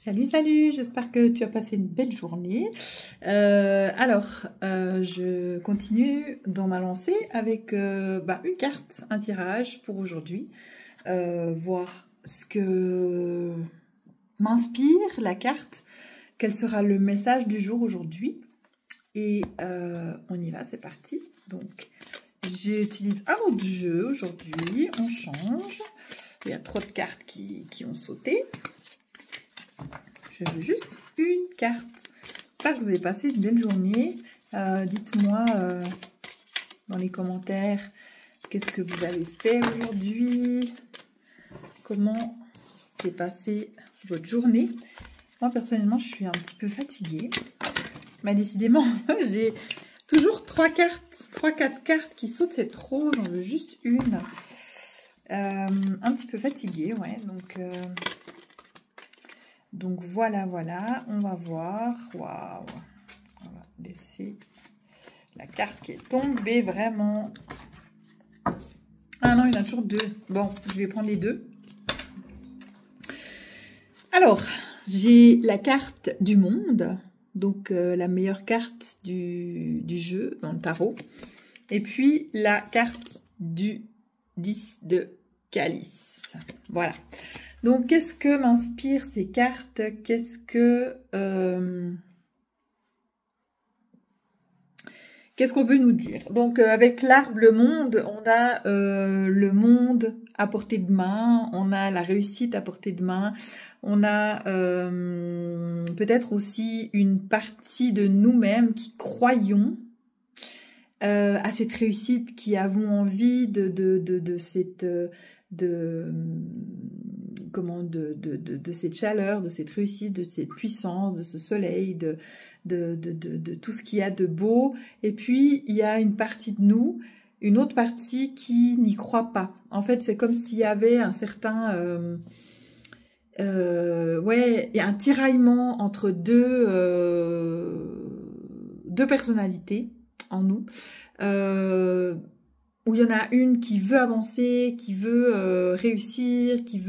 Salut, salut, j'espère que tu as passé une belle journée. Je continue dans ma lancée avec une carte, un tirage pour aujourd'hui. Voir ce que m'inspire la carte, quel sera le message du jour aujourd'hui. Et on y va, c'est parti. Donc, j'utilise un autre jeu aujourd'hui, on change. Il y a trop de cartes qui ont sauté. Je veux juste une carte. J'espère que vous avez passé une belle journée. Dites-moi dans les commentaires qu'est-ce que vous avez fait aujourd'hui. Comment s'est passée votre journée. Moi, personnellement, je suis un petit peu fatiguée. Mais décidément, j'ai toujours 3-4 cartes qui sautent. C'est trop. J'en veux juste une. Un petit peu fatiguée, ouais. Donc voilà, on va voir. Waouh! On va laisser la carte qui est tombée vraiment. Ah non, il y en a toujours deux. Bon, je vais prendre les deux. Alors, j'ai la carte du monde, donc la meilleure carte du jeu dans le tarot. Et puis la carte du 10 de calice. Voilà. Donc, qu'est-ce que m'inspirent ces cartes? Qu'est-ce qu'on veut nous dire? Donc, avec l'arbre, le monde, on a le monde à portée de main, on a la réussite à portée de main, on a peut-être aussi une partie de nous-mêmes qui croyons à cette réussite, qui avons envie de cette chaleur, de cette réussite, de cette puissance, de ce soleil, de tout ce qu'il y a de beau. Et puis, il y a une partie de nous, une autre partie qui n'y croit pas. En fait, c'est comme s'il y avait un certain... il y a un tiraillement entre deux personnalités en nous. Où il y en a une qui veut avancer, qui veut réussir, qui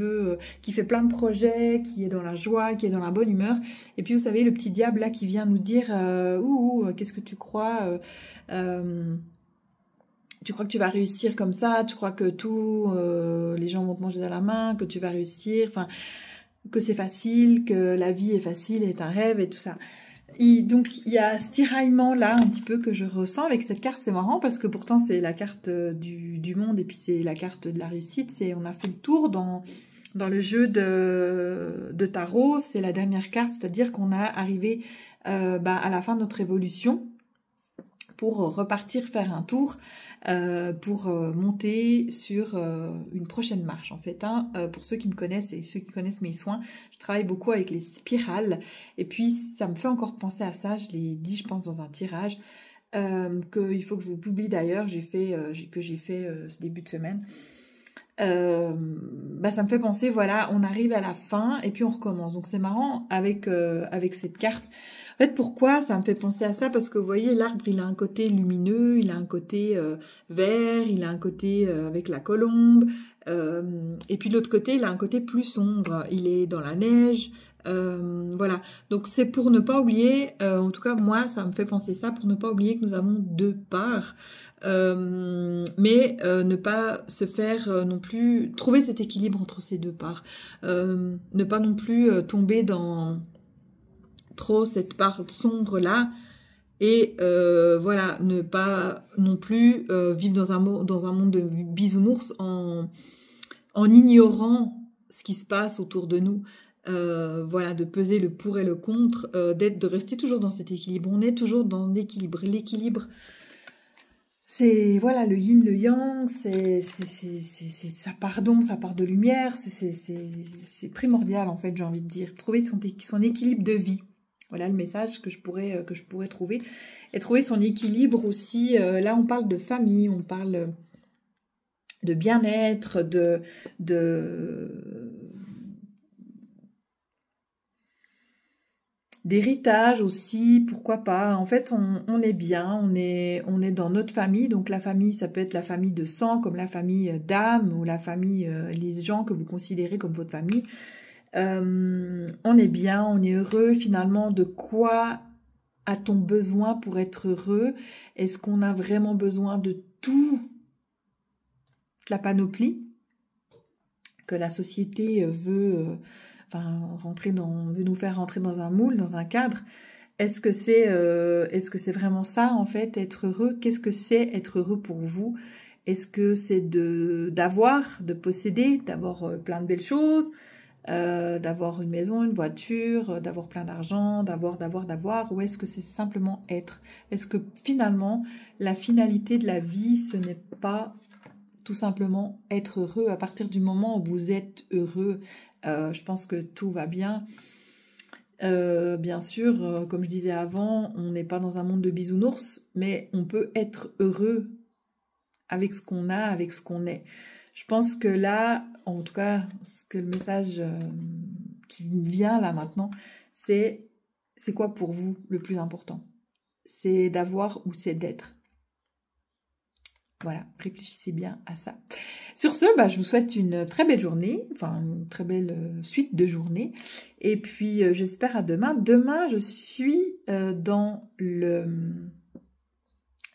fait plein de projets, qui est dans la joie, qui est dans la bonne humeur. Et puis vous savez, le petit diable là qui vient nous dire qu'est-ce que tu crois tu crois que tu vas réussir comme ça, tu crois que les gens vont te manger dans la main, que tu vas réussir, enfin que c'est facile, que la vie est facile, est un rêve et tout ça. Donc, il y a ce tiraillement là un petit peu que je ressens avec cette carte. C'est marrant parce que pourtant, c'est la carte du monde et puis c'est la carte de la réussite. On a fait le tour dans le jeu de tarot. C'est la dernière carte, c'est-à-dire qu'on a arrivé à la fin de notre évolution pour repartir faire un tour, pour monter sur une prochaine marche en fait. Pour ceux qui me connaissent et ceux qui connaissent mes soins, je travaille beaucoup avec les spirales et puis ça me fait encore penser à ça, je l'ai dit je pense dans un tirage, qu'il faut que je vous publie d'ailleurs, j'ai fait ce début de semaine. Ça me fait penser, voilà, on arrive à la fin et puis on recommence. Donc c'est marrant avec cette carte. En fait, pourquoi ça me fait penser à ça? Parce que vous voyez, l'arbre, il a un côté lumineux, il a un côté vert, il a un côté avec la colombe. Et puis de l'autre côté, il a un côté plus sombre. Il est dans la neige. Voilà. Donc c'est pour ne pas oublier, en tout cas moi, ça me fait penser ça, pour ne pas oublier que nous avons deux parts. Mais ne pas se faire non plus trouver cet équilibre entre ces deux parts, ne pas non plus tomber dans trop cette part sombre là et voilà, ne pas non plus vivre dans un monde de bisounours en ignorant ce qui se passe autour de nous. Voilà, de peser le pour et le contre, de rester toujours dans cet équilibre. On est toujours dans l'équilibre. L'équilibre, c'est voilà, le yin, le yang, ça part d'ombre, ça part de lumière, c'est primordial en fait, j'ai envie de dire. Trouver son équilibre de vie. Voilà le message que je pourrais trouver. Et trouver son équilibre aussi, là on parle de famille, on parle de bien-être, d'héritage aussi, pourquoi pas. En fait, on est bien, on est dans notre famille. Donc la famille, ça peut être la famille de sang, comme la famille d'âme, ou la famille, les gens que vous considérez comme votre famille. on est bien, on est heureux. Finalement, de quoi a-t-on besoin pour être heureux? Est-ce qu'on a vraiment besoin de toute la panoplie que la société veut, veut nous faire rentrer dans un moule, dans un cadre? Est-ce que c'est vraiment ça, en fait, être heureux? Qu'est-ce que c'est être heureux pour vous? Est-ce que c'est de posséder, d'avoir plein de belles choses, d'avoir une maison, une voiture, d'avoir plein d'argent, d'avoir, ou est-ce que c'est simplement être? Est-ce que finalement, la finalité de la vie, ce n'est pas tout simplement être heureux? À partir du moment où vous êtes heureux, je pense que tout va bien. Bien sûr, comme je disais avant, on n'est pas dans un monde de bisounours, mais on peut être heureux avec ce qu'on a, avec ce qu'on est. Je pense que là, en tout cas, le message qui vient là maintenant, c'est quoi pour vous le plus important? C'est d'avoir ou c'est d'être? Voilà, réfléchissez bien à ça. Sur ce, je vous souhaite une très belle journée, enfin une très belle suite de journée. Et puis, j'espère à demain. Demain, je suis dans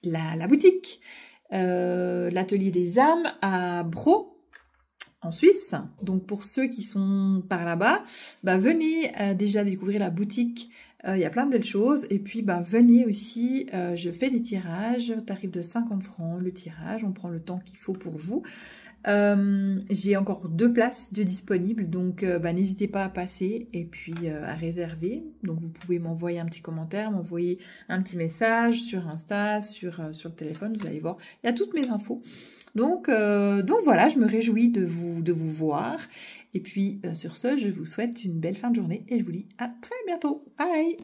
la boutique, l'Atelier des âmes à Bro, en Suisse. Donc, pour ceux qui sont par là-bas, venez déjà découvrir la boutique. Il y a plein de belles choses. Et puis, venez aussi, je fais des tirages, tarif de 50 francs le tirage. On prend le temps qu'il faut pour vous. J'ai encore 2 places de disponibles, donc n'hésitez pas à passer et puis à réserver. Donc, vous pouvez m'envoyer un petit commentaire, m'envoyer un petit message sur Insta, sur le téléphone. Vous allez voir, il y a toutes mes infos. Donc voilà, je me réjouis de vous voir. Et puis, sur ce, je vous souhaite une belle fin de journée et je vous dis à très bientôt. Bye!